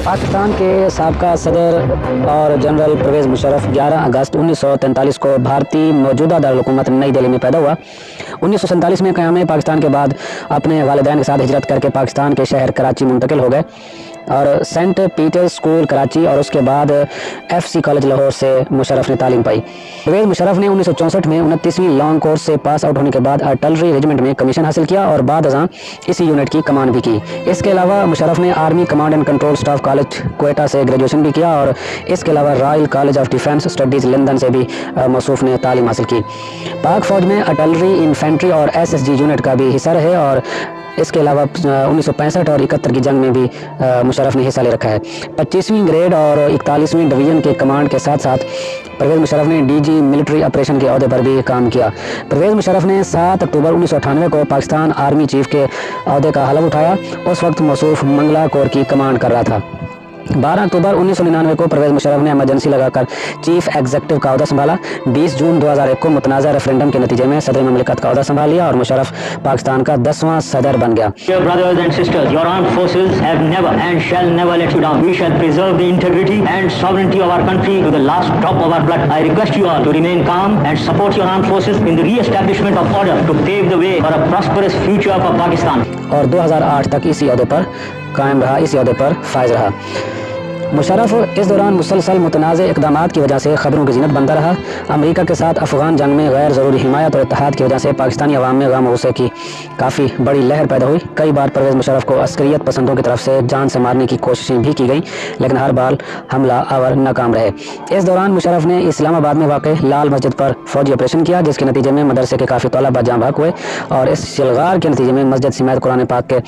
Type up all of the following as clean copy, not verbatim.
पाकिस्तान के साबका सदर और जनरल परवेज़ मुशर्रफ 11 अगस्त 1943 को भारतीय मौजूदा दारुल-हुकूमत नई दिल्ली में पैदा हुआ। 1947 में क़याम पाकिस्तान के बाद अपने वालिदैन के साथ हिजरत करके पाकिस्तान के शहर कराची मुंतकिल हो गए और सेंट पीटर्स स्कूल कराची और उसके बाद FC कॉलेज लाहौर से मुशर्रफ ने तालीम पाई। परवेज़ मुशर्रफ ने 1964 में 29वीं लॉन्ग कोर्स से पास आउट होने के बाद आर्टिलरी रेजिमेंट में कमीशन हासिल किया और बाद अज़ां इसी यूनिट की कमान भी की। इसके अलावा मुशर्रफ ने army command and control staff college Quetta से ग्रेजुएशन भी किया और इसके अलावा royal college of defence studies London से भी मौसूफ ने तालीम हासिल की। पाक फ़ौज में आर्टिलरी, इन्फेंट्री और SSG यूनिट का भी हिस्सा रहे और इसके अलावा 1965 और 71 की जंग में भी मुशर्रफ ने हिस्सा ले रखा है। 25वीं ग्रेड और 41वीं डिवीज़न के कमांड के साथ साथ परवेज़ मुशर्रफ ने DG मिलिट्री ऑपरेशन के अहदे पर भी काम किया। परवेज़ मुशर्रफ ने 7 अक्टूबर 1998 को पाकिस्तान आर्मी चीफ के अहदे का हलफ उठाया। उस वक्त मौसूफ मंगला कोर की कमांड कर रहा था। 12 अक्टूबर 1999 को परवेज़ मुशर्रफ ने इमरजेंसी लगाकर चीफ एग्जीक्यूटिव का अहदा संभाला। 20 जून 2001 को मुतनाज़ा रेफरेंडम के नतीजे में सदर ममलिकत का अहदा संभाल लिया और मुशर्रफ पाकिस्तान का 10वां सदर बन गया। Dear brothers and sisters, your armed forces have never and shall never let you down. We shall preserve the integrity and sovereignty of our country to the last drop of our blood. I request you all to remain calm and support your armed forces in the re-establishment of order to pave the way for a prosperous future for Pakistan. और 2008 तक इसी अहदे पर कायम रहा, इसी अहदे पर फायज रहा। मुशर्रफ इस दौरान मुसलसल मुतनाज़ इक़दामात की वजह से ख़बरों की ज़ीनत बनता रहा। अमेरिका के साथ अफ़गान जंग में गैर ज़रूरी हिमायत और इत्तेहाद की वजह से पाकिस्तानी अवाम में गम गुस्से की काफ़ी बड़ी लहर पैदा हुई। कई बार परवेज़ मुशर्रफ को अस्करियत पसंदों की तरफ से जान से मारने की कोशिशें भी की गई, लेकिन हर बार हमला आवर नाकाम रहे। इस दौरान मुशर्रफ ने इस्लामाबाद में वाक़ लाल मस्जिद पर फ़ौजी ऑपरेशन किया, जिसके नतीजे में मदरसे के काफ़ी तलबा जाँ बहक हुए और इस शलगार के नतीजे में मस्जिद समेत कुरान पाक के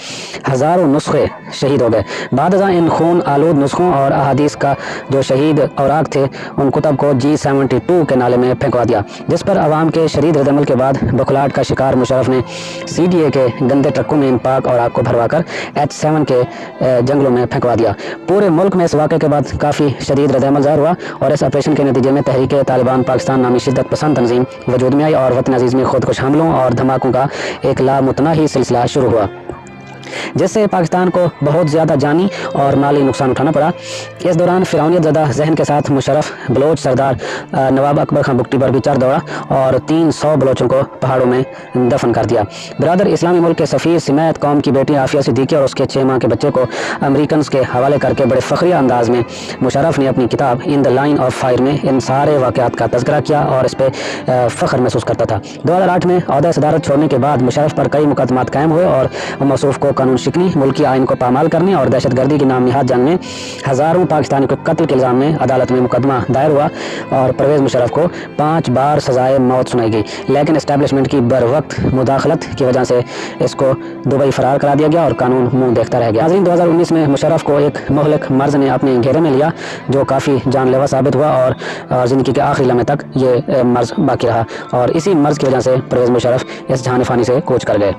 हज़ारों नुस्खे शहीद हो गए। बाद अज़ां इन खून आलूद नुस्खों और अहादीस का जो शहीद औराक थे उन कुतब को G72 के नाले में फेंकवा दिया, जिस पर अवाम के शदीद रद्दअमल के बाद बखलाहट का शिकार मुशर्रफ ने CDA के गंदे ट्रकों में इन पाक औराक को भरवाकर H7 के जंगलों में फेंकवा दिया। पूरे मुल्क में इस वाक़े के बाद काफ़ी शदीद रद्दअमल ज़ाहिर हुआ और इस ऑपरेशन के नतीजे में तहरीक तालिबान पाकिस्तान नामी शिद्दत पसंद तंजीम वजूद में आई और वतन अजीज़ में खुदकुश हमलों और धमाकों का एक लामुतनाही सिलसिला शुरू हुआ, जिससे पाकिस्तान को बहुत ज़्यादा जानी और माली नुकसान उठाना पड़ा। इस दौरान फ़िरौनियत ज़दा जहन के साथ मुशर्रफ बलोच सरदार नवाब अकबर खां बुगटी पर भी चढ़ दौड़ा और 300 बलोचों को पहाड़ों में दफन कर दिया। बरादर इस्लामी मुल्क के सफ़ीर सिमैत कौम की बेटी आफिया सिद्दीकी और उसके 6 माह के बच्चे को अमरीकन के हवाले करके बड़े फ़ख्रिया अंदाज में मुशर्रफ ने अपनी किताब in the line of fire में इन सारे वाक़यात का तज़किरा किया और इस पर फ़ख्र महसूस करता था। 2008 में अहदा सदारत छोड़ने के बाद मुशर्रफ पर कई मुकदमात कायम हुए और मौसूफ को कानून शिकनी, मुल्की आइन को पामाल करने और दहशतगर्दी की नाम निहाद जंग में हज़ारों पाकिस्तानी को कत्ल के इल्ज़ाम में अदालत में मुकदमा दायर हुआ और परवेज़ मुशर्रफ को 5 बार सजाए मौत सुनाई गई, लेकिन एस्टेब्लिशमेंट की बर वक्त मुदाखलत की वजह से इसको दुबई फरार करा दिया गया और कानून मुंह देखता रह गया। नाज़रीन, 2019 में मुशर्रफ को एक मोहलिक मर्ज़ ने अपने घेरे में लिया जो काफ़ी जानलेवा साबित हुआ और ज़िंदगी के आखिरी लम्हे तक ये मर्ज़ बाकी रहा और इसी मर्ज़ की वजह से परवेज़ मुशर्रफ इस जहान फ़ानी से कूच कर गए।